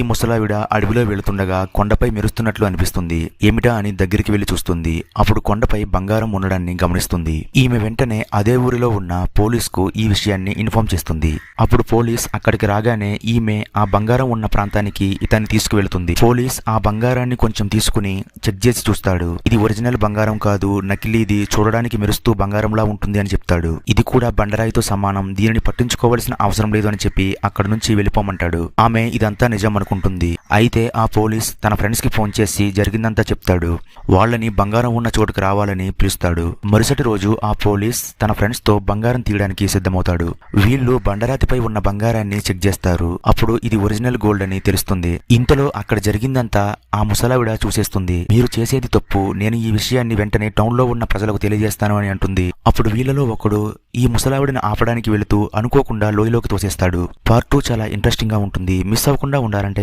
ముసలావిడ అడవిలో వెళుతుండగా కొండపై మెరుస్తున్నట్లు అనిపిస్తుంది. ఏమిటా అని దగ్గరికి వెళ్లి చూస్తుంది. అప్పుడు కొండపై బంగారం ఉండడాన్ని గమనిస్తుంది. ఈమె వెంటనే అదే ఊరిలో ఉన్న పోలీస్ కు ఈ విషయాన్ని ఇన్ఫార్మ్ చేస్తుంది. అప్పుడు పోలీస్ అక్కడికి రాగానే ఈమె ఆ బంగారం ఉన్న ప్రాంతానికి ఇతన్ని తీసుకువెళ్తుంది. పోలీస్ ఆ బంగారాన్ని కొంచెం తీసుకుని చెక్ చేసి చూస్తాడు. ఇది ఒరిజినల్ బంగారం కాదు, నకిలీది, చూడడానికి మెరుస్తూ బంగారంలా ఉంటుంది అని చెప్తాడు. ఇది కూడా బండరాయితో సమానం, దీనిని పట్టించుకోవాల్సిన అవసరం లేదు అని చెప్పి అక్కడ నుంచి వెళ్ళిపోమంటాడు. ఆమె ఇదంతా నిజం అనుకుంటుంది. అయితే ఆ పోలీస్ తన ఫ్రెండ్స్ కి ఫోన్ చేసి జరిగిందంతా చెప్తాడు. వాళ్ళని బంగారం ఉన్న చోటుకు రావాలని పిలుస్తాడు. మరుసటి రోజు ఆ పోలీస్ తన ఫ్రెండ్స్ తో బంగారం తీయడానికి సిద్ధమవుతాడు. వీళ్ళు బండరాతిపై ఉన్న బంగారాన్ని చెక్ చేస్తారు. అప్పుడు ఇది ఒరిజినల్ గోల్డ్ అని తెలుస్తుంది. ఇంతలో అక్కడ జరిగిందంతా ఆ ముసలావిడ చూసేస్తుంది. మీరు చేసేది తప్పు, నేను ఈ విషయాన్ని వెంటనే టౌన్ లో ఉన్న ప్రజలకు తెలియజేస్తాను అని అంటుంది. అప్పుడు వీళ్ళలో ఒకడు ఈ ముసలావిడిని ఆపడానికి వెళుతూ అనుకోకుండా లోయలోకి తోసేస్తాడు. పార్ట్ 2 చాలా ఇంట్రెస్టింగ్ గా ఉంటుంది. మిస్ అవ్వకుండా ఉండాలంటే